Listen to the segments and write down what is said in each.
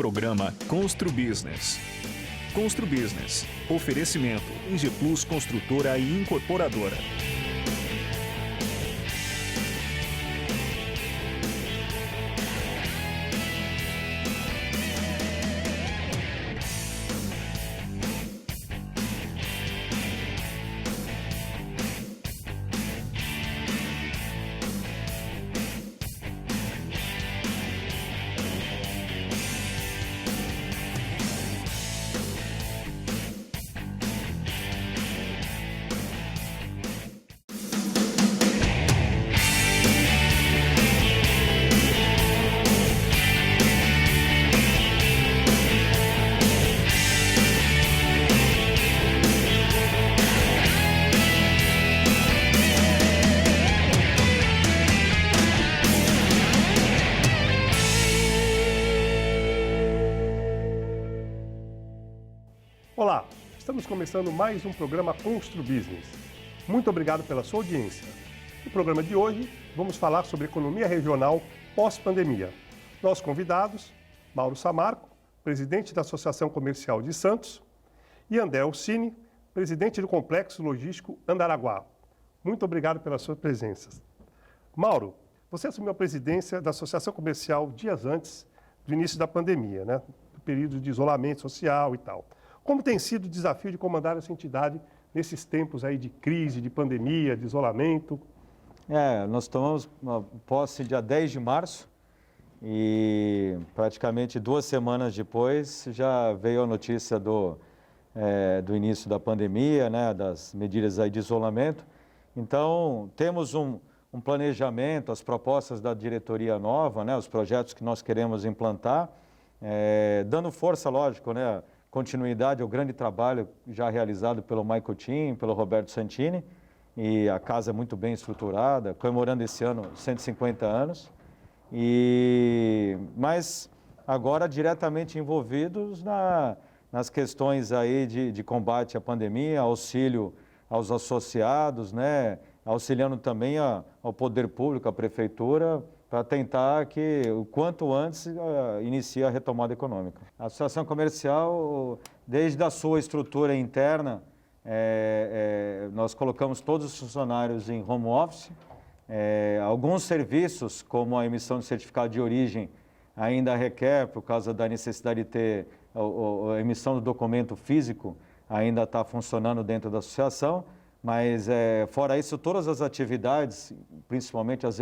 programa Constru Business. Constru Business. Oferecimento IG Plus Construtora e Incorporadora. Olá, estamos começando mais um programa Constru Business. Muito obrigado pela sua audiência. No programa de hoje, vamos falar sobre economia regional pós-pandemia. Nossos convidados, Mauro Samarco, presidente da Associação Comercial de Santos, e André Orsini, presidente do Complexo Logístico Andaraguá. Muito obrigado pela sua presença. Mauro, você assumiu a presidência da Associação Comercial dias antes do início da pandemia, né? Do período de isolamento social e tal. Como tem sido o desafio de comandar essa entidade nesses tempos aí de crise, de pandemia, de isolamento? Nós tomamos posse dia 10 de março e praticamente 2 semanas depois já veio a notícia do início da pandemia, né, das medidas aí de isolamento. Então, temos um planejamento, as propostas da diretoria nova, né, os projetos que nós queremos implantar, dando força, lógico, né, continuidade ao grande trabalho já realizado pelo Michael Tim, pelo Roberto Santini, e a casa é muito bem estruturada, comemorando esse ano 150 anos, mas agora diretamente envolvidos nas questões aí de combate à pandemia, auxílio aos associados, né, auxiliando também ao poder público, à prefeitura, para tentar que o quanto antes inicie a retomada econômica. A Associação Comercial, desde a sua estrutura interna, nós colocamos todos os funcionários em home office. Alguns serviços, como a emissão de certificado de origem, ainda requer, por causa da necessidade de ter a emissão do documento físico, ainda está funcionando dentro da associação, mas fora isso, todas as atividades, principalmente as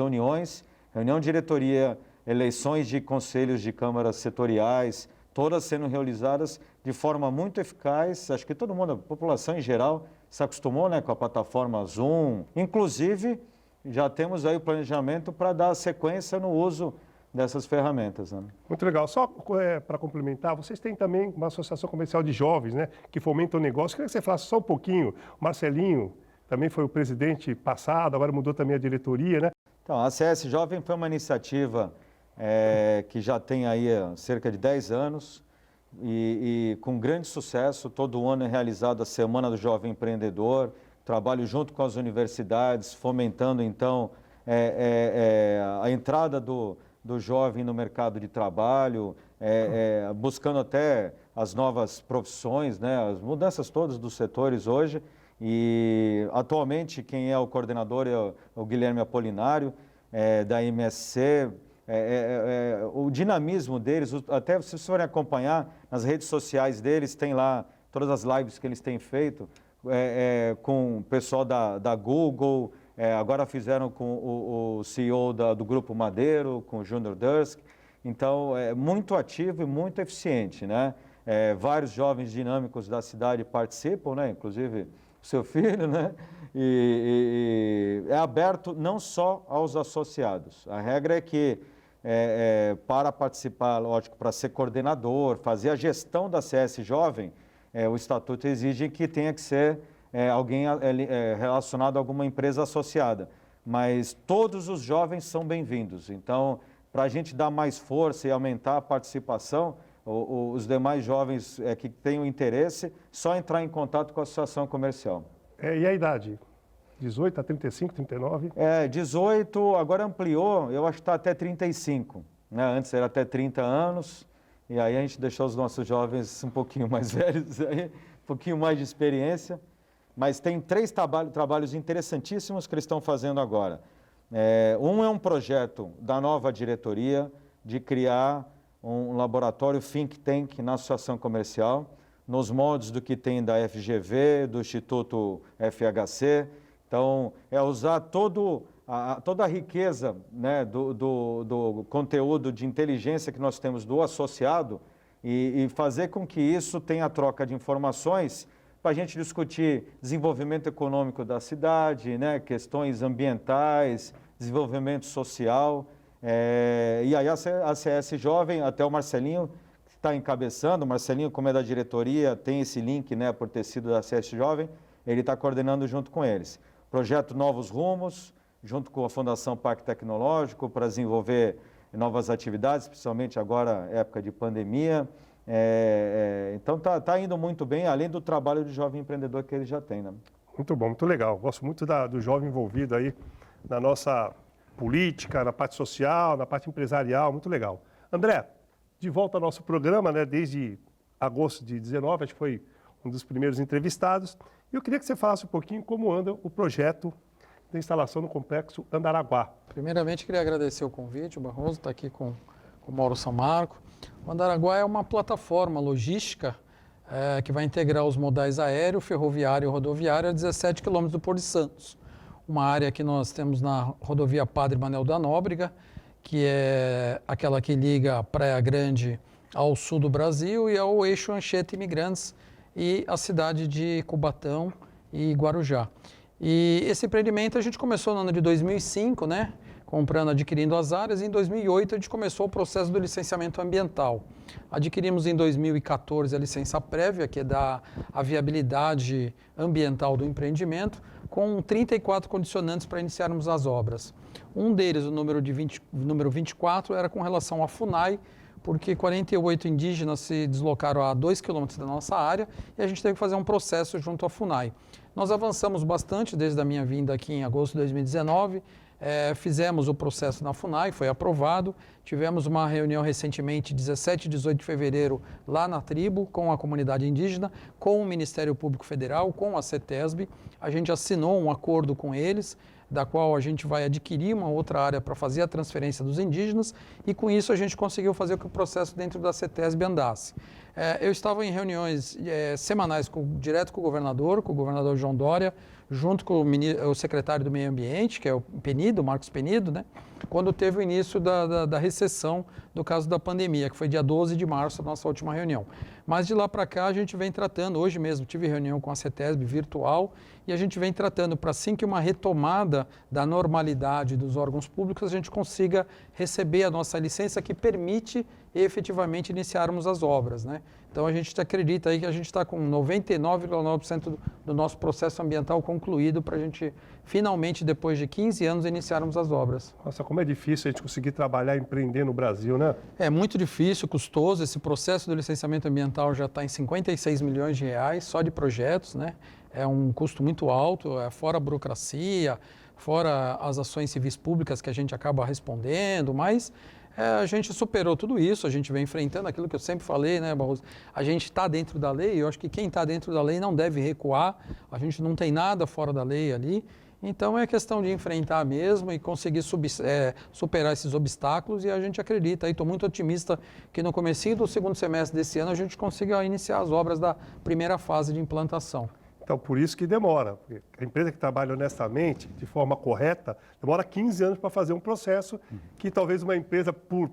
reunião de diretoria, eleições de conselhos de câmaras setoriais, todas sendo realizadas de forma muito eficaz. Acho que todo mundo, a população em geral, se acostumou, né, com a plataforma Zoom. Inclusive, já temos aí o planejamento para dar sequência no uso dessas ferramentas, né? Muito legal. Só para complementar, vocês têm também uma associação comercial de jovens, né, que fomenta o negócio. Queria que você falasse só um pouquinho. O Marcelinho também foi o presidente passado, agora mudou também a diretoria, né? Então, a CS Jovem foi uma iniciativa que já tem aí cerca de 10 anos e com grande sucesso. Todo ano é realizada a Semana do Jovem Empreendedor, trabalho junto com as universidades, fomentando então a entrada do jovem no mercado de trabalho, buscando até as novas profissões, né, as mudanças todas dos setores hoje. E atualmente quem é o coordenador é o Guilherme Apolinário, da MSC. O dinamismo deles, até se vocês forem acompanhar nas redes sociais deles, tem lá todas as lives que eles têm feito com o pessoal da Google, agora fizeram com o CEO do Grupo Madeiro, com o Junior Dursk. Então, é muito ativo e muito eficiente, né? Vários jovens dinâmicos da cidade participam, né? Inclusive o seu filho, né? E é aberto não só aos associados. A regra é que para participar, lógico, para ser coordenador, fazer a gestão da CS Jovem, o estatuto exige que tenha que ser alguém relacionado a alguma empresa associada. Mas todos os jovens são bem-vindos. Então, para a gente dar mais força e aumentar a participação, os demais jovens que tenham interesse, só entrar em contato com a Associação Comercial. E a idade? 18 a 35, 39? 18, agora ampliou, eu acho que está até 35. Né? Antes era até 30 anos e aí a gente deixou os nossos jovens um pouquinho mais velhos, aí, um pouquinho mais de experiência. Mas tem 3 trabalhos interessantíssimos que eles estão fazendo agora. Um é um projeto da nova diretoria de criar um laboratório think tank na associação comercial, nos moldes do que tem da FGV, do Instituto FHC. Então, é usar toda a riqueza, né, do conteúdo de inteligência que nós temos do associado e fazer com que isso tenha troca de informações para a gente discutir desenvolvimento econômico da cidade, né, questões ambientais, desenvolvimento social. E aí a CS Jovem, até o Marcelinho que está encabeçando, o Marcelinho, como é da diretoria, tem esse link, né, por ter sido da CS Jovem, ele está coordenando junto com eles. Projeto Novos Rumos, junto com a Fundação Parque Tecnológico, para desenvolver novas atividades, principalmente agora, época de pandemia. Então tá indo muito bem, além do trabalho de jovem empreendedor que ele já tem, né? Muito bom, muito legal. Gosto muito do jovem envolvido aí na nossa política, na parte social, na parte empresarial, muito legal. André, de volta ao nosso programa, né, desde agosto de 19, acho que foi um dos primeiros entrevistados, e eu queria que você falasse um pouquinho como anda o projeto da instalação no Complexo Andaraguá. Primeiramente, queria agradecer o convite, o Barroso está aqui com o Mauro Samarco. O Andaraguá é uma plataforma logística que vai integrar os modais aéreo, ferroviário e rodoviário a 17 quilômetros do Porto de Santos. Uma área que nós temos na rodovia Padre Manel da Nóbrega, que é aquela que liga a Praia Grande ao sul do Brasil e ao eixo Anchieta Imigrantes e a cidade de Cubatão e Guarujá. E esse empreendimento a gente começou no ano de 2005, né? Adquirindo as áreas, e em 2008 a gente começou o processo do licenciamento ambiental. Adquirimos em 2014 a licença prévia, que dá a viabilidade ambiental do empreendimento, com 34 condicionantes para iniciarmos as obras. Um deles, o número 24, era com relação à FUNAI, porque 48 indígenas se deslocaram a 2 quilômetros da nossa área e a gente teve que fazer um processo junto à FUNAI. Nós avançamos bastante desde a minha vinda aqui em agosto de 2019, fizemos o processo na FUNAI, foi aprovado, tivemos uma reunião recentemente, 17 e 18 de fevereiro, lá na tribo, com a comunidade indígena, com o Ministério Público Federal, com a CETESB. A gente assinou um acordo com eles, da qual a gente vai adquirir uma outra área para fazer a transferência dos indígenas, e com isso a gente conseguiu fazer com que o processo dentro da CETESB andasse. Eu estava em reuniões semanais direto com o governador João Dória, junto com o secretário do Meio Ambiente, que é o Penido, Marcos Penido, né? Quando teve o início da recessão do caso da pandemia, que foi dia 12 de março, a nossa última reunião. Mas de lá para cá a gente vem tratando, hoje mesmo tive reunião com a CETESB virtual, e a gente vem tratando para assim que uma retomada da normalidade dos órgãos públicos, a gente consiga receber a nossa licença que permite efetivamente iniciarmos as obras, né? Então a gente acredita aí que a gente está com 99,9% do nosso processo ambiental concluído para a gente finalmente, depois de 15 anos, iniciarmos as obras. Nossa, como é difícil a gente conseguir trabalhar e empreender no Brasil, né? É muito difícil, custoso. Esse processo do licenciamento ambiental já está em 56 milhões de reais só de projetos, né? É um custo muito alto, fora a burocracia, fora as ações civis públicas que a gente acaba respondendo, mas a gente superou tudo isso, a gente vem enfrentando aquilo que eu sempre falei, né, Barroso? A gente está dentro da lei, eu acho que quem está dentro da lei não deve recuar, a gente não tem nada fora da lei ali, então é questão de enfrentar mesmo e conseguir superar esses obstáculos, e a gente acredita, e estou muito otimista que no comecinho do segundo semestre desse ano a gente consiga iniciar as obras da primeira fase de implantação. Então, por isso que demora. Porque a empresa que trabalha honestamente, de forma correta, demora 15 anos para fazer um processo que talvez uma empresa, por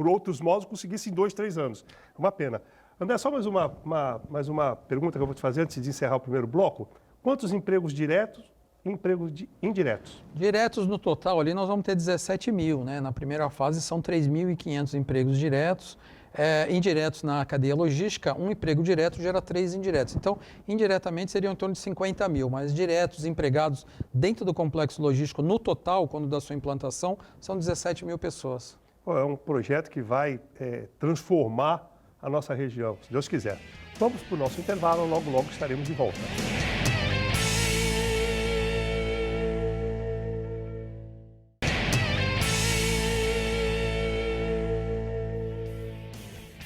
outros modos, conseguisse em 2, 3 anos. É uma pena. André, só mais uma pergunta que eu vou te fazer antes de encerrar o primeiro bloco. Quantos empregos diretos e empregos indiretos? Diretos no total ali nós vamos ter 17 mil, né? Na primeira fase são 3.500 empregos diretos. Indiretos na cadeia logística, um emprego direto gera 3 indiretos. Então, indiretamente seriam em torno de 50 mil, mas diretos empregados dentro do complexo logístico, no total, quando da sua implantação, são 17 mil pessoas. É um projeto que vai transformar a nossa região, se Deus quiser. Vamos para o nosso intervalo, logo estaremos de volta.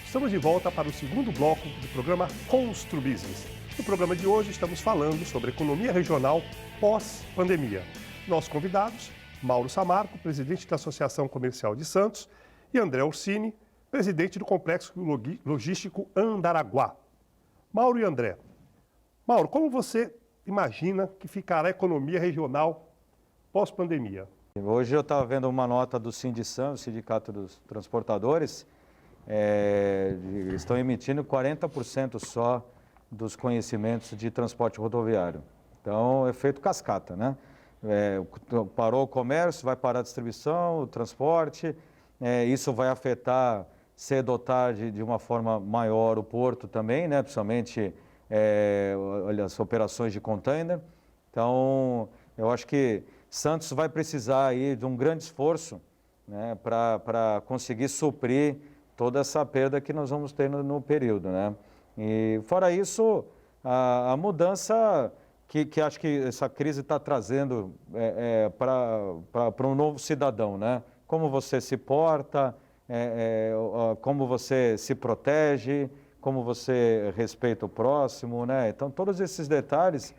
Estamos de volta para o segundo bloco do programa Constru Business. No programa de hoje estamos falando sobre economia regional pós-pandemia. Nossos convidados, Mauro Samarco, presidente da Associação Comercial de Santos, e André Orsini, presidente do Complexo Logístico Andaraguá. Mauro e André. Mauro, como você imagina que ficará a economia regional pós-pandemia? Hoje eu estava vendo uma nota do Sindisan, o Sindicato dos Transportadores, eles estão emitindo 40% só dos conhecimentos de transporte rodoviário. Então, é feito cascata, né? Parou o comércio, vai parar a distribuição, o transporte, isso vai afetar cedo ou tarde de uma forma maior o porto também, né? Principalmente olha, as operações de container. Então, eu acho que Santos vai precisar aí de um grande esforço, né, para conseguir suprir toda essa perda que nós vamos ter no período, né? E fora isso, a mudança que acho que essa crise está trazendo para um novo cidadão, né? Como você se porta, como você se protege, como você respeita o próximo, né? Então, todos esses detalhes,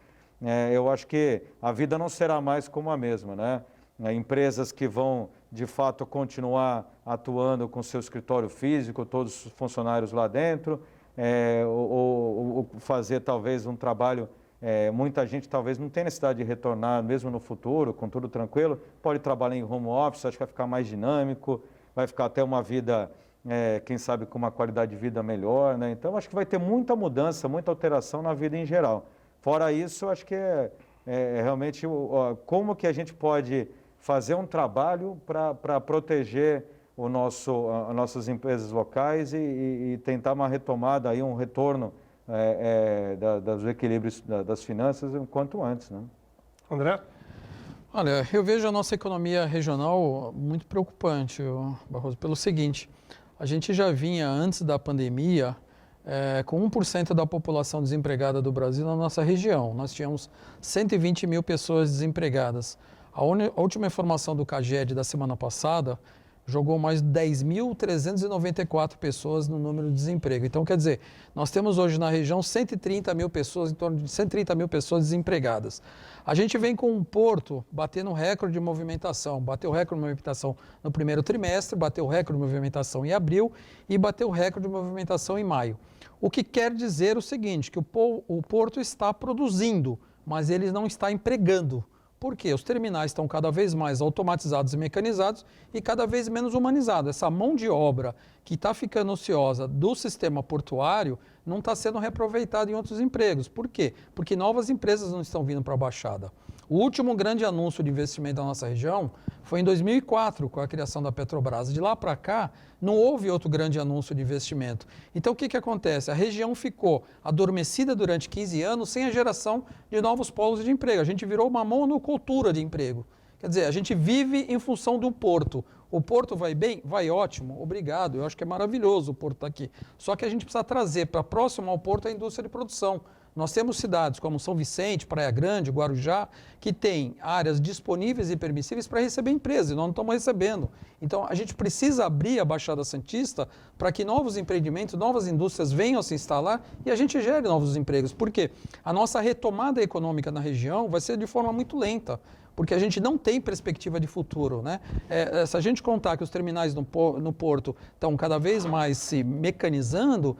eu acho que a vida não será mais como a mesma, né? Empresas que vão, de fato, continuar atuando com seu escritório físico, todos os funcionários lá dentro, ou fazer talvez um trabalho, muita gente talvez não tenha necessidade de retornar, mesmo no futuro, com tudo tranquilo, pode trabalhar em home office, acho que vai ficar mais dinâmico, vai ficar até uma vida, quem sabe, com uma qualidade de vida melhor, né? Então, acho que vai ter muita mudança, muita alteração na vida em geral. Fora isso, acho que realmente como que a gente pode fazer um trabalho para proteger as nossas empresas locais e tentar uma retomada, aí, um retorno dos equilíbrios das finanças o quanto antes, né? André? Olha, eu vejo a nossa economia regional muito preocupante, Barroso, pelo seguinte: a gente já vinha, antes da pandemia, com 1% da população desempregada do Brasil na nossa região. Nós tínhamos 120 mil pessoas desempregadas. A última informação do CAGED da semana passada jogou mais 10.394 pessoas no número de desemprego. Então, quer dizer, nós temos hoje na região 130 mil pessoas, em torno de 130 mil pessoas desempregadas. A gente vem com um porto batendo recorde de movimentação. Bateu recorde de movimentação no primeiro trimestre, bateu recorde de movimentação em abril e bateu recorde de movimentação em maio. O que quer dizer o seguinte, que o porto está produzindo, mas ele não está empregando. Por quê? Os terminais estão cada vez mais automatizados e mecanizados e cada vez menos humanizados. Essa mão de obra que está ficando ociosa do sistema portuário não está sendo reaproveitada em outros empregos. Por quê? Porque novas empresas não estão vindo para a Baixada. O último grande anúncio de investimento da nossa região foi em 2004, com a criação da Petrobras. De lá para cá, não houve outro grande anúncio de investimento. Então, o que acontece? A região ficou adormecida durante 15 anos sem a geração de novos polos de emprego. A gente virou uma monocultura de emprego. Quer dizer, a gente vive em função do porto. O porto vai bem? Vai ótimo, obrigado. Eu acho que é maravilhoso o porto estar aqui. Só que a gente precisa trazer para próximo ao porto a indústria de produção. Nós temos cidades como São Vicente, Praia Grande, Guarujá, que têm áreas disponíveis e permissíveis para receber empresas, e nós não estamos recebendo. Então, a gente precisa abrir a Baixada Santista para que novos empreendimentos, novas indústrias venham a se instalar e a gente gere novos empregos. Por quê? A nossa retomada econômica na região vai ser de forma muito lenta, porque a gente não tem perspectiva de futuro, né? Se a gente contar que os terminais no porto estão cada vez mais se mecanizando,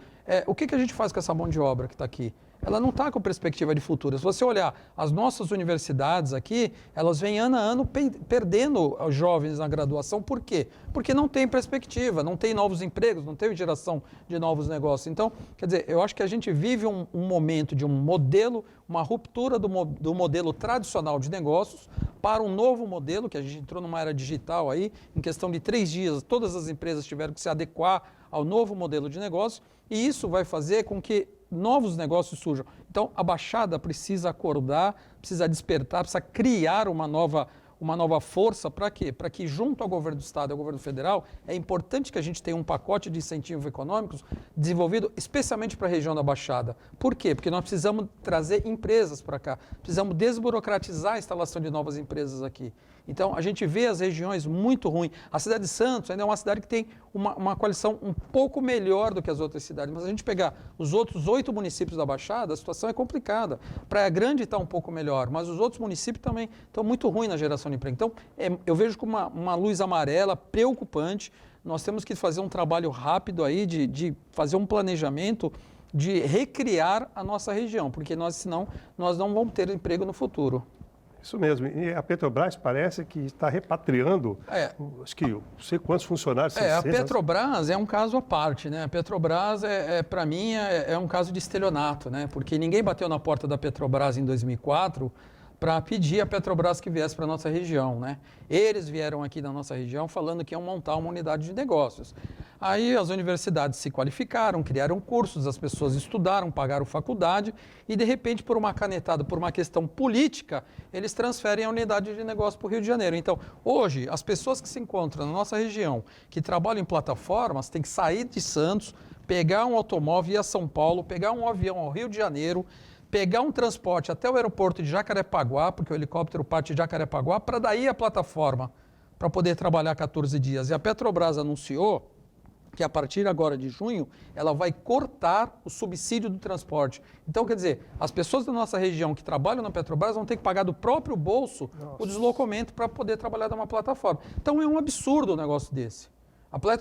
o que a gente faz com essa mão de obra que está aqui? Ela não está com perspectiva de futuro. Se você olhar as nossas universidades aqui, elas vêm ano a ano perdendo os jovens na graduação. Por quê? Porque não tem perspectiva, não tem novos empregos, não tem geração de novos negócios. Então, quer dizer, eu acho que a gente vive um momento de um modelo, uma ruptura do modelo tradicional de negócios para um novo modelo, que a gente entrou numa era digital aí, em questão de 3 dias, todas as empresas tiveram que se adequar ao novo modelo de negócio, e isso vai fazer com que novos negócios surjam. Então, a Baixada precisa acordar, precisa despertar, precisa criar uma nova força. Para quê? Para que, junto ao governo do Estado e ao governo federal, é importante que a gente tenha um pacote de incentivos econômicos desenvolvido especialmente para a região da Baixada. Por quê? Porque nós precisamos trazer empresas para cá, precisamos desburocratizar a instalação de novas empresas aqui. Então, a gente vê as regiões muito ruins. A cidade de Santos ainda é uma cidade que tem uma qualificação um pouco melhor do que as outras cidades, mas a gente pegar os outros 8 municípios da Baixada, a situação é complicada. Praia Grande está um pouco melhor, mas os outros municípios também estão muito ruins na geração de emprego. Então, eu vejo como uma luz amarela preocupante. Nós temos que fazer um trabalho rápido aí de fazer um planejamento de recriar a nossa região, porque senão nós não vamos ter emprego no futuro. Isso mesmo. E a Petrobras parece que está repatriando, acho que não sei quantos funcionários. A Petrobras é um caso à parte, né? A Petrobras, para mim, é um caso de estelionato, né? Porque ninguém bateu na porta da Petrobras em 2004 para pedir a Petrobras que viesse para a nossa região, né? Eles vieram aqui na nossa região falando que iam montar uma unidade de negócios. Aí as universidades se qualificaram, criaram cursos, as pessoas estudaram, pagaram faculdade e, de repente, por uma canetada, por uma questão política, eles transferem a unidade de negócio para o Rio de Janeiro. Então, hoje, as pessoas que se encontram na nossa região, que trabalham em plataformas, têm que sair de Santos, pegar um automóvel, ir a São Paulo, pegar um avião ao Rio de Janeiro, pegar um transporte até o aeroporto de Jacarepaguá, porque o helicóptero parte de Jacarepaguá, para daí a plataforma, para poder trabalhar 14 dias. E a Petrobras anunciou que a partir agora de junho, ela vai cortar o subsídio do transporte. Então, quer dizer, as pessoas da nossa região que trabalham na Petrobras vão ter que pagar do próprio bolso o deslocamento para poder trabalhar numa plataforma. Então, é um absurdo um negócio desse.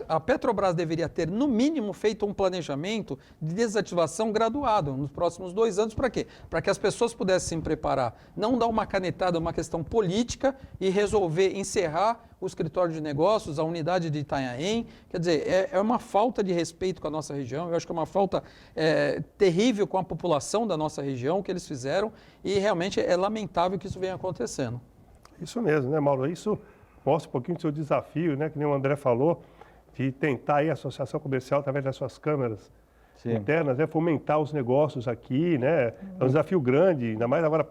A Petrobras deveria ter, no mínimo, feito um planejamento de desativação graduado nos próximos 2 anos. Para quê? Para que as pessoas pudessem se preparar. Não dar uma canetada, uma questão política e resolver encerrar o escritório de negócios, a unidade de Itanhaém. Quer dizer, é uma falta de respeito com a nossa região. Eu acho que é uma falta terrível com a população da nossa região que eles fizeram e realmente é lamentável que isso venha acontecendo. Isso mesmo, né, Mauro? Isso mostra um pouquinho do seu desafio, né, que nem o André falou, de tentar aí a associação comercial, através das suas câmeras internas, né, fomentar os negócios aqui, né? É um desafio grande, ainda mais agora.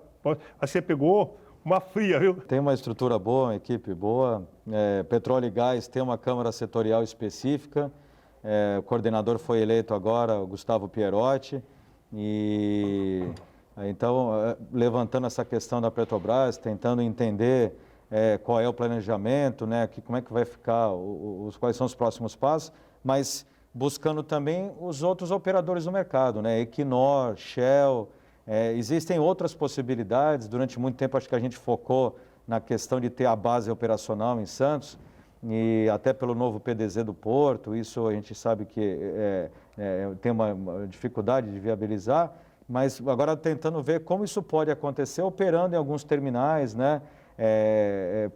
Você pegou uma fria, viu? Tem uma estrutura boa, uma equipe boa. Petróleo e Gás tem uma câmara setorial específica. O coordenador foi eleito agora, o Gustavo Pierotti. E então, levantando essa questão da Petrobras, tentando entender qual é o planejamento, né, como é que vai ficar, quais são os próximos passos, mas buscando também os outros operadores do mercado, né, Equinor, Shell, existem outras possibilidades. Durante muito tempo acho que a gente focou na questão de ter a base operacional em Santos, e até pelo novo PDZ do Porto, isso a gente sabe que tem uma dificuldade de viabilizar, mas agora tentando ver como isso pode acontecer operando em alguns terminais, né?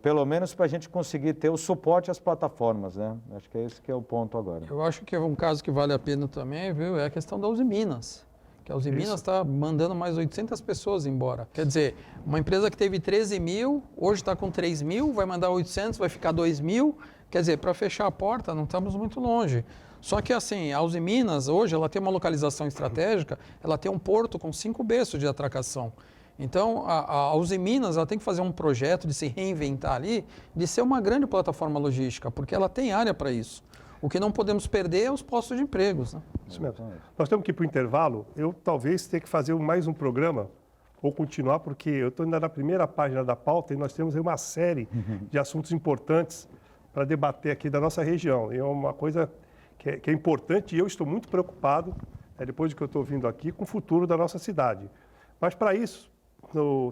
Pelo menos para a gente conseguir ter o suporte às plataformas, né? Acho que esse que é o ponto agora. Eu acho que um caso que vale a pena também, viu, é a questão da Uzi Minas. Que a Uzi Minas está mandando mais 800 pessoas embora. Quer dizer, uma empresa que teve 13 mil, hoje está com 3 mil, vai mandar 800, vai ficar 2 mil. Quer dizer, para fechar a porta, não estamos muito longe. Só que assim, a Uzi Minas, hoje, ela tem uma localização estratégica, ela tem um porto com 5 berços de atracação. Então, a Uzi Minas, ela tem que fazer um projeto de se reinventar ali, de ser uma grande plataforma logística, porque ela tem área para isso. O que não podemos perder é os postos de empregos, né? Isso mesmo. Nós temos que ir para o intervalo. Eu talvez tenha que fazer mais um programa, ou continuar, porque eu estou ainda na primeira página da pauta e nós temos aí uma série de assuntos importantes para debater aqui da nossa região. E é uma coisa que é importante e eu estou muito preocupado, depois do que eu estou ouvindo aqui, com o futuro da nossa cidade. Mas para isso, no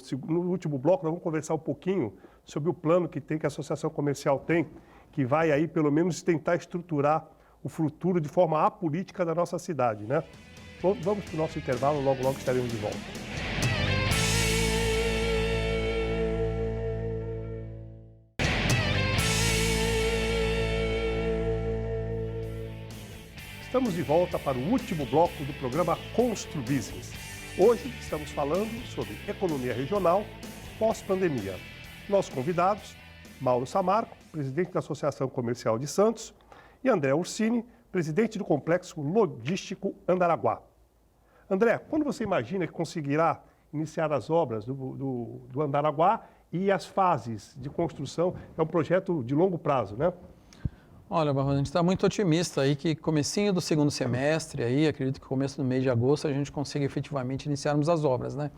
último bloco, nós vamos conversar um pouquinho sobre o plano que a Associação Comercial tem, que vai aí, pelo menos, tentar estruturar o futuro de forma apolítica da nossa cidade, né? Vamos para o nosso intervalo, logo estaremos de volta. Estamos de volta para o último bloco do programa Constru Business. Hoje estamos falando sobre economia regional pós-pandemia. Nossos convidados, Mauro Samarco, presidente da Associação Comercial de Santos, e André Ursini, presidente do Complexo Logístico Andaraguá. André, quando você imagina que conseguirá iniciar as obras do Andaraguá e as fases de construção? É um projeto de longo prazo, né? Olha, Barroso, a gente está muito otimista aí que comecinho do segundo semestre, aí, acredito que começo do mês de agosto, a gente consiga efetivamente iniciarmos as obras, né?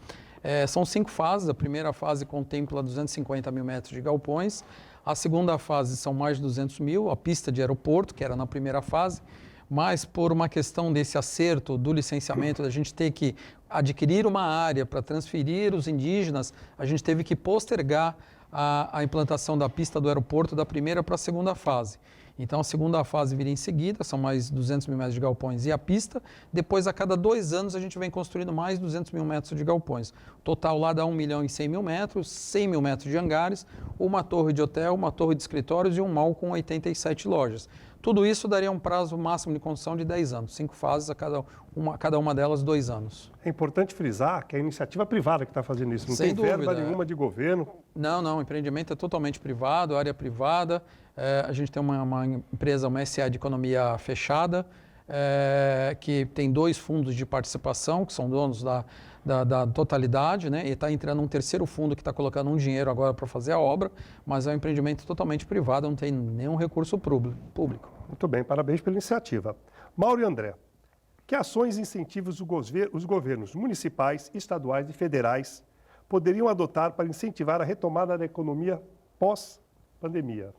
São 5 fases. A primeira fase contempla 250 mil metros de galpões. A segunda fase são mais de 200 mil. A pista de aeroporto, que era na primeira fase, mas por uma questão desse acerto do licenciamento, da gente ter que adquirir uma área para transferir os indígenas, a gente teve que postergar a implantação da pista do aeroporto da primeira para a segunda fase. Então, a segunda fase viria em seguida, são mais 200 mil metros de galpões e a pista. Depois, a cada 2 anos, a gente vem construindo mais 200 mil metros de galpões. O total lá dá 1 milhão e 100 mil metros, 100 mil metros de hangares, uma torre de hotel, uma torre de escritórios e um mall com 87 lojas. Tudo isso daria um prazo máximo de construção de 10 anos, 5 fases, cada uma delas 2 anos. É importante frisar que é a iniciativa privada que está fazendo isso, não Sem tem verba dúvida, nenhuma de governo. Não, o empreendimento é totalmente privado, área privada. A gente tem uma empresa, uma SA de economia fechada, que tem 2 fundos de participação, que são donos da totalidade, né? E está entrando um terceiro fundo que está colocando um dinheiro agora para fazer a obra, mas é um empreendimento totalmente privado, não tem nenhum recurso público. Muito bem, parabéns pela iniciativa. Mauro e André, que ações e incentivos os governos municipais, estaduais e federais poderiam adotar para incentivar a retomada da economia pós-pandemia?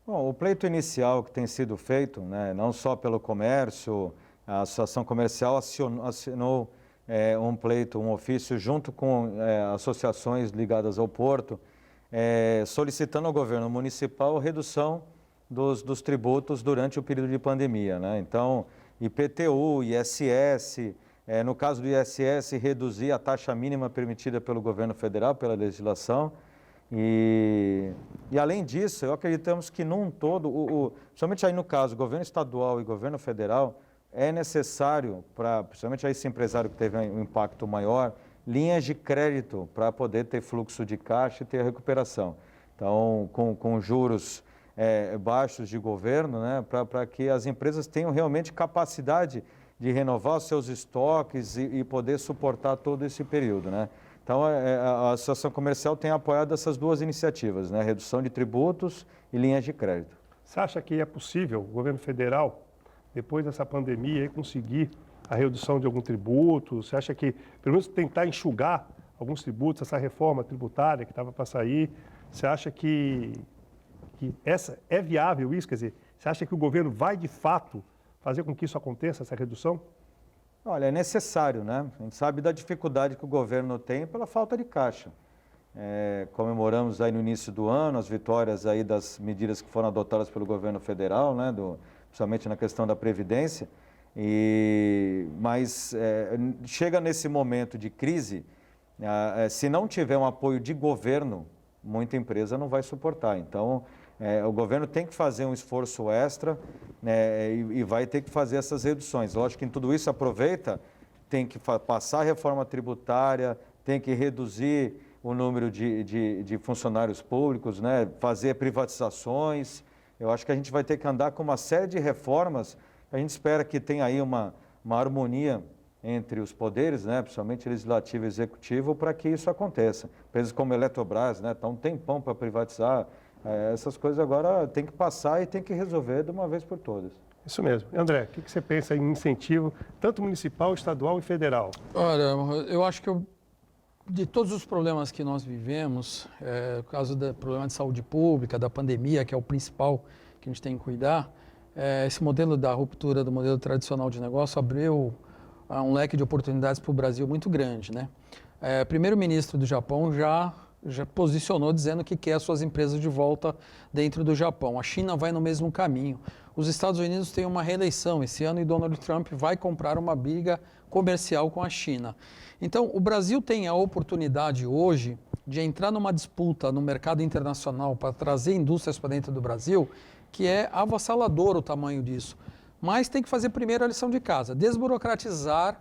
Bom, o pleito inicial que tem sido feito, né, não só pelo comércio, a Associação Comercial assinou um pleito, um ofício junto com associações ligadas ao Porto, solicitando ao governo municipal redução dos tributos durante o período de pandemia, né? Então, IPTU, ISS, no caso do ISS, reduzir a taxa mínima permitida pelo governo federal, pela legislação. E além disso, acreditamos que num todo, principalmente aí no caso, governo estadual e governo federal, é necessário, principalmente a esse empresário que teve um impacto maior, linhas de crédito para poder ter fluxo de caixa e ter recuperação. Então, com juros baixos de governo, né, para que as empresas tenham realmente capacidade de renovar os seus estoques e poder suportar todo esse período, né? Então, a Associação Comercial tem apoiado essas 2 iniciativas, né? Redução de tributos e linhas de crédito. Você acha que é possível o governo federal, depois dessa pandemia, conseguir a redução de algum tributo? Você acha que, pelo menos, tentar enxugar alguns tributos, essa reforma tributária que estava para sair? Você acha que essa é viável isso? Quer dizer, você acha que o governo vai, de fato, fazer com que isso aconteça, essa redução? Olha, é necessário, né? A gente sabe da dificuldade que o governo tem pela falta de caixa. Comemoramos aí no início do ano as vitórias aí das medidas que foram adotadas pelo governo federal, né? Principalmente na questão da Previdência. Mas chega nesse momento de crise, se não tiver um apoio de governo, muita empresa não vai suportar. Então, o governo tem que fazer um esforço extra, né, e vai ter que fazer essas reduções. Lógico que em tudo isso aproveita, tem que passar a reforma tributária, tem que reduzir o número de funcionários públicos, né, fazer privatizações. Eu acho que a gente vai ter que andar com uma série de reformas. A gente espera que tenha aí uma harmonia entre os poderes, né, principalmente legislativo e executivo, para que isso aconteça. Empresas como a Eletrobras, né, estão um tempão para privatizar. Essas coisas agora tem que passar e tem que resolver de uma vez por todas. Isso mesmo. André, o que você pensa em incentivo, tanto municipal, estadual e federal? Olha, eu acho que de todos os problemas que nós vivemos, no caso do problema de saúde pública, da pandemia, que é o principal que a gente tem que cuidar, esse modelo da ruptura do modelo tradicional de negócio abriu um leque de oportunidades para o Brasil muito grande, né? O primeiro-ministro do Japão já posicionou dizendo que quer suas empresas de volta dentro do Japão. A China vai no mesmo caminho. Os Estados Unidos têm uma reeleição esse ano e Donald Trump vai comprar uma briga comercial com a China. Então, o Brasil tem a oportunidade hoje de entrar numa disputa no mercado internacional para trazer indústrias para dentro do Brasil, que é avassalador o tamanho disso. Mas tem que fazer primeiro a lição de casa, desburocratizar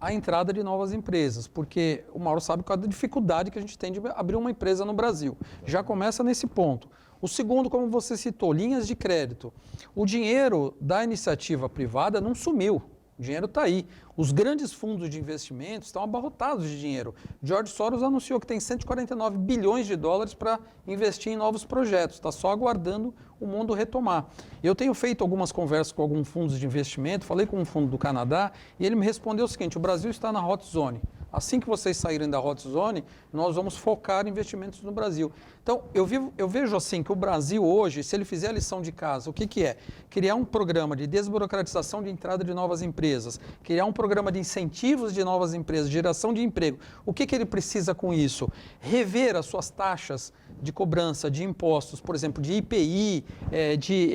a entrada de novas empresas, porque o Mauro sabe qual é a dificuldade que a gente tem de abrir uma empresa no Brasil. Já começa nesse ponto. O segundo, como você citou, linhas de crédito. O dinheiro da iniciativa privada não sumiu. O dinheiro está aí. Os grandes fundos de investimentos estão abarrotados de dinheiro. George Soros anunciou que tem 149 bilhões de dólares para investir em novos projetos. Está só aguardando o mundo retomar. Eu tenho feito algumas conversas com alguns fundos de investimento, falei com um fundo do Canadá e ele me respondeu o seguinte: o Brasil está na hot zone. assim que vocês saírem da hot zone, nós vamos focar investimentos no Brasil. Então, eu vejo assim que o Brasil hoje, se ele fizer a lição de casa, o que é? Criar um programa de desburocratização de entrada de novas empresas, criar um programa de incentivos de novas empresas, geração de emprego. O que ele precisa com isso? Rever as suas taxas de cobrança de impostos, por exemplo, de IPI, de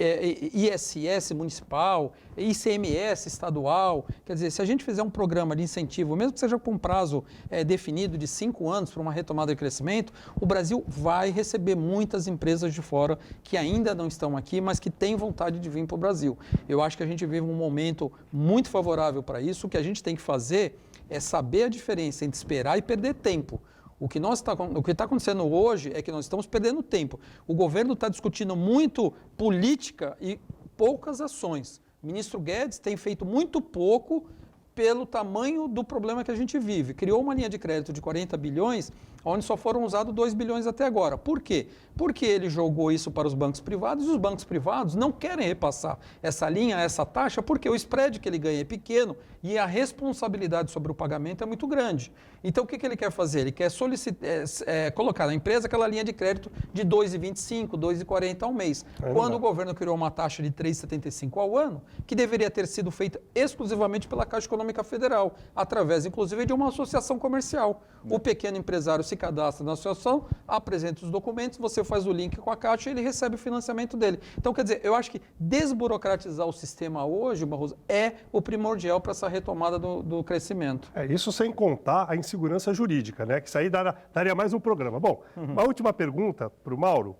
ISS municipal, ICMS estadual. Quer dizer, se a gente fizer um programa de incentivo, mesmo que seja com um prazo definido de 5 anos para uma retomada de crescimento, o Brasil vai receber muitas empresas de fora que ainda não estão aqui, mas que têm vontade de vir para o Brasil. Eu acho que a gente vive um momento muito favorável para isso. O que a gente tem que fazer é saber a diferença entre esperar e perder tempo. O que está acontecendo hoje é que nós estamos perdendo tempo. O governo está discutindo muito política e poucas ações. O ministro Guedes tem feito muito pouco pelo tamanho do problema que a gente vive. Criou uma linha de crédito de 40 bilhões, onde só foram usados 2 bilhões até agora. Por quê? Porque ele jogou isso para os bancos privados e os bancos privados não querem repassar essa linha, essa taxa, porque o spread que ele ganha é pequeno e a responsabilidade sobre o pagamento é muito grande. Então, o que ele quer fazer? Ele quer colocar na empresa aquela linha de crédito de 2,25, 2,40 ao mês. Quando o governo criou uma taxa de 3,75 ao ano, que deveria ter sido feita exclusivamente pela Caixa Econômica Federal, através, inclusive, de uma associação comercial. O pequeno empresário se cadastra na associação, apresenta os documentos, você faz o link com a Caixa e ele recebe o financiamento dele. Então, quer dizer, eu acho que desburocratizar o sistema hoje, Barroso, é o primordial para essa retomada do crescimento. Isso sem contar a insegurança jurídica, né? Que isso aí daria mais um programa. Bom, uma última pergunta para o Mauro.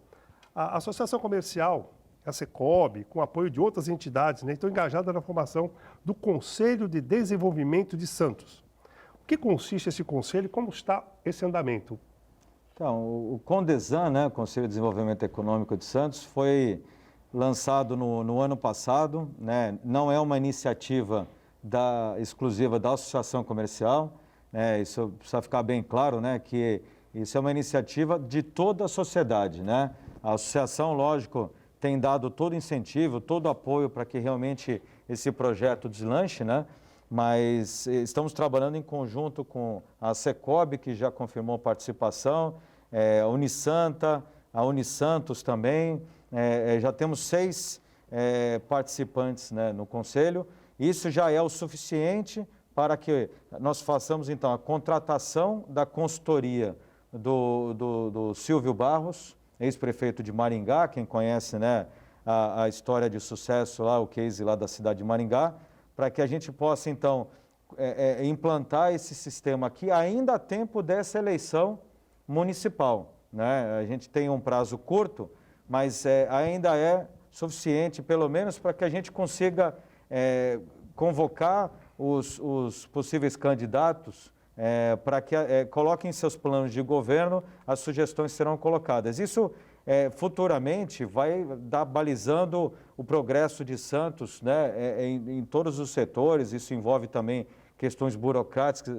A Associação Comercial, a Secob, com apoio de outras entidades, né, estão engajadas na formação do Conselho de Desenvolvimento de Santos. O que consiste esse conselho e como está esse andamento? Então, o CONDESAN, né, Conselho de Desenvolvimento Econômico de Santos, foi lançado no ano passado, né, não é uma iniciativa exclusiva da Associação Comercial, né, isso precisa ficar bem claro, né, que isso é uma iniciativa de toda a sociedade, né? A associação, lógico, tem dado todo incentivo, todo apoio para que realmente esse projeto deslanche, né? Mas estamos trabalhando em conjunto com a Secob, que já confirmou participação, a Unisanta, a Unisantos também, já temos 6 participantes, né, no Conselho. Isso já é o suficiente para que nós façamos, então, a contratação da consultoria do Silvio Barros, ex-prefeito de Maringá, quem conhece, né, a história de sucesso lá, o case lá da cidade de Maringá, para que a gente possa, então, implantar esse sistema aqui ainda a tempo dessa eleição municipal, né? A gente tem um prazo curto, mas ainda é suficiente, pelo menos, para que a gente consiga convocar os possíveis candidatos para que coloquem em seus planos de governo, as sugestões serão colocadas. Isso futuramente vai dar balizando o progresso de Santos, né, em todos os setores. Isso envolve também questões burocráticas,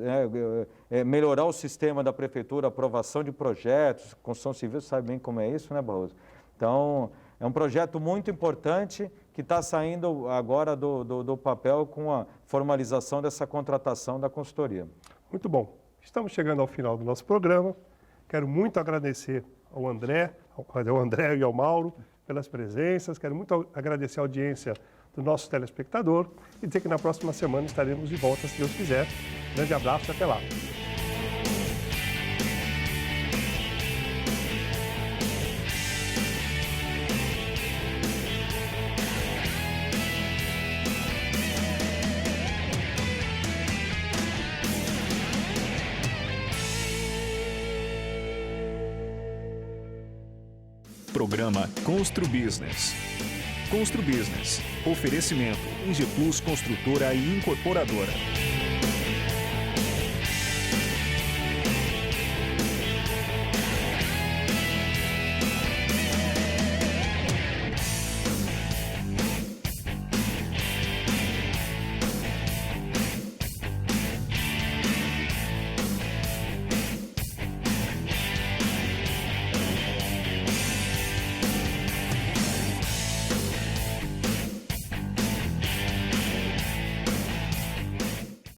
melhorar o sistema da prefeitura, aprovação de projetos, construção civil, sabe bem como é isso, né, Barroso? Então, é um projeto muito importante que está saindo agora do papel com a formalização dessa contratação da consultoria. Muito bom. Estamos chegando ao final do nosso programa. Quero muito agradecer ao André e ao Mauro pelas presenças. Quero muito agradecer a audiência do nosso telespectador e dizer que na próxima semana estaremos de volta, se Deus quiser. Grande abraço e até lá. Programa Constru Business. Constru Business. Oferecimento: Ingeplus Construtora e Incorporadora.